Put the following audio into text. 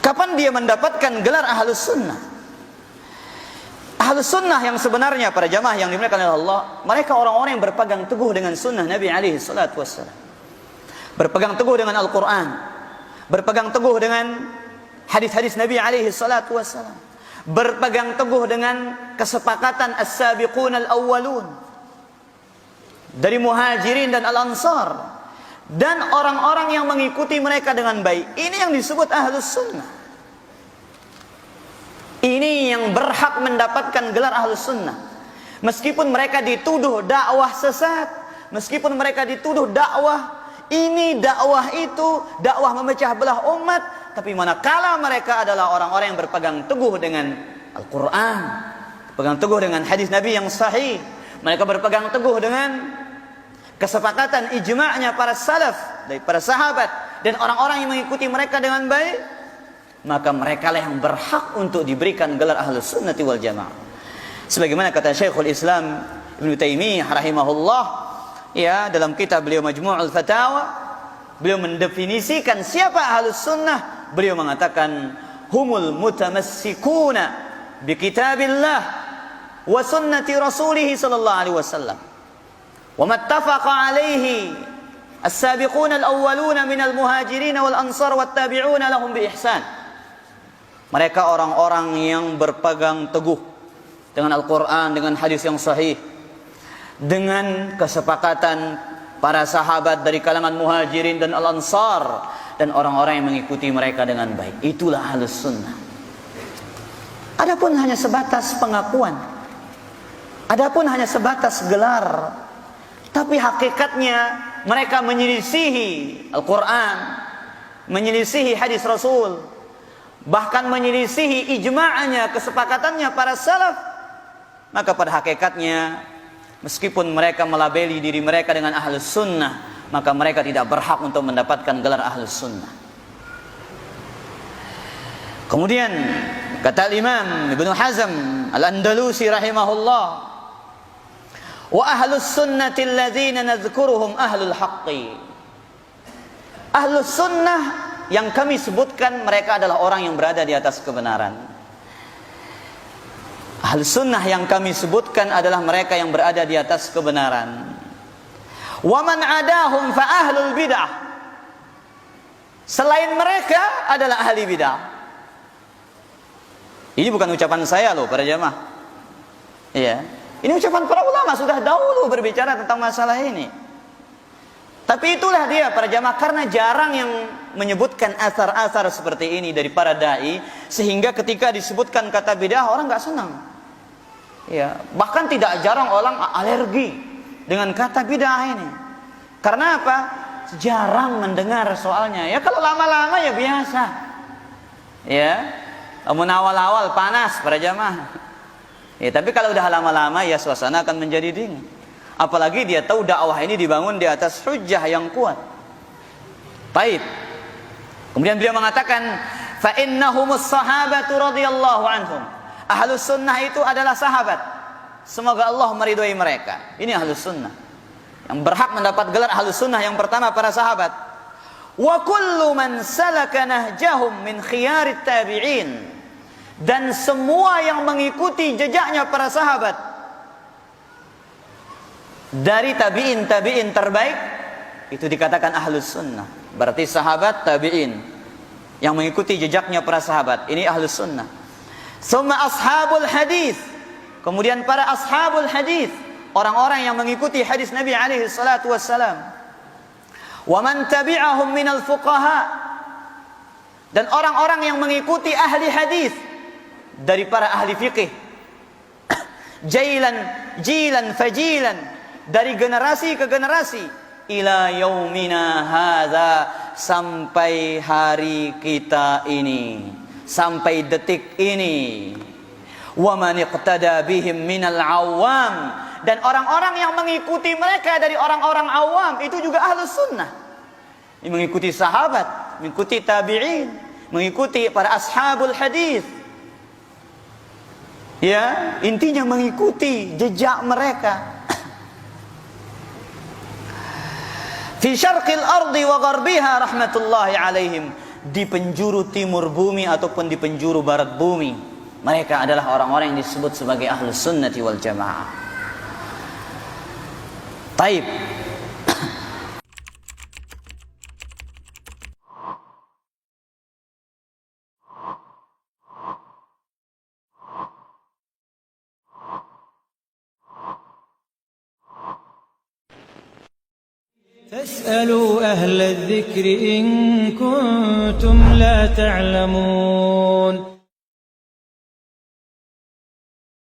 Kapan dia mendapatkan gelar ahlus sunnah? Ahlus sunnah yang sebenarnya, para jamaah yang dimuliakan oleh Allah, mereka orang-orang yang berpegang teguh dengan sunnah Nabi alaihi salatu wassalam, berpegang teguh dengan Al-Quran, berpegang teguh dengan hadis-hadis Nabi alaihi salatu wassalam, berpegang teguh dengan kesepakatan as-sabiqun al-awwalun dari muhajirin dan al-ansar, dan orang-orang yang mengikuti mereka dengan baik. Ini yang disebut ahlus sunnah. Ini yang berhak mendapatkan gelar ahlus sunnah. Meskipun mereka dituduh dakwah sesat, meskipun mereka dituduh dakwah ini, dakwah itu, dakwah memecah belah umat, tapi manakala mereka adalah orang-orang yang berpegang teguh dengan Al-Quran, berpegang teguh dengan hadis Nabi yang sahih, mereka berpegang teguh dengan kesepakatan ijma'nya para salaf, dari para sahabat dan orang-orang yang mengikuti mereka dengan baik, maka mereka lah yang berhak untuk diberikan gelar ahlus sunnati wal jamaah. Sebagaimana kata Syekhul Islam Ibn Taimiyah rahimahullah, ya, dalam kitab beliau Majmu'ul Fatawa, beliau mendefinisikan siapa ahlus sunnah. Beliau mengatakan humul mutamassikuna bi kitabillah wa sunnati rasulih sallallahu alaihi wasallam wa mattafaqa alaihi as-sabiqun al-awwaluna minal muhajirin wal ansar wat tabi'una lahum bi ihsan. Mereka orang-orang yang berpegang teguh dengan Al-Quran, dengan hadis yang sahih, dengan kesepakatan para sahabat dari kalangan muhajirin dan al-ansar, dan orang-orang yang mengikuti mereka dengan baik. Itulah ahlus sunnah. Adapun hanya sebatas pengakuan, adapun hanya sebatas gelar, tapi hakikatnya mereka menyelisihi Al-Quran, menyelisihi hadis Rasul, bahkan menyelisihi ijma'nya, kesepakatannya para salaf, maka pada hakikatnya meskipun mereka melabeli diri mereka dengan ahlus sunnah, maka mereka tidak berhak untuk mendapatkan gelar ahlus sunnah. Kemudian kata Imam Ibnu Hazm Al-Andalusi rahimahullah, wa ahlus sunnati alladzina nadhkuruhum ahlul haqqi. Ahlus sunnah yang kami sebutkan, mereka adalah orang yang berada di atas kebenaran. Ahlus sunnah yang kami sebutkan adalah mereka yang berada di atas kebenaran. Wa man adahum fa ahlul bid'ah. Selain mereka adalah ahli bid'ah. Ini bukan ucapan saya loh para jamaah. Iya, ini ucapan para ulama sudah dahulu berbicara tentang masalah ini. Tapi itulah dia para jamaah, karena jarang yang menyebutkan asar-asar seperti ini dari para dai, sehingga ketika disebutkan kata bid'ah orang nggak senang. Ya, bahkan tidak jarang orang alergi dengan kata bid'ah ini. Karena apa? Jarang mendengar soalnya. Ya kalau lama-lama ya biasa. Ya, namun awal-awal panas para jamaah. Ya, tapi kalau udah lama-lama ya suasana akan menjadi dingin. Apalagi dia tahu dakwah ini dibangun di atas hujjah yang kuat. Baik. Kemudian beliau mengatakan, fa innahumus sahabatu radhiyallahu anhum. Ahlus sunnah itu adalah sahabat. Semoga Allah meridhai mereka. Ini ahlus sunnah. Yang berhak mendapat gelar ahlus sunnah yang pertama para sahabat. Wa kullu man salaka nahjahum min khiyarit tabi'in. Dan semua yang mengikuti jejaknya para sahabat dari tabi'in terbaik, itu dikatakan ahlus sunnah. Berarti sahabat tabi'in yang mengikuti jejaknya para sahabat, ini ahlus sunnah. Summa ashabul hadis, kemudian para ashabul hadis, orang-orang yang mengikuti hadis Nabi alaihi salatu wassalam. Wa man tabi'ahum minal fuqaha, dan orang-orang yang mengikuti ahli hadis dari para ahli fikih. Jilan fajilan, dari generasi ke generasi, ila yaumina hadza, sampai hari kita ini, sampai detik ini. Wa man iqtada bihim minal awam, dan orang-orang yang mengikuti mereka dari orang-orang awam itu juga ahlus sunnah. Mengikuti sahabat, mengikuti tabi'in, mengikuti para ashabul hadis. Ya, intinya mengikuti jejak mereka. Fi syarqil ardi wa gharbiha rahmatullahi alaihim, di penjuru timur bumi ataupun di penjuru barat bumi. Mereka adalah orang-orang yang disebut sebagai Ahlus Sunnati wal Jamaah. Taib. فاسألوا أهل الذكر إن كنتم لا تعلمون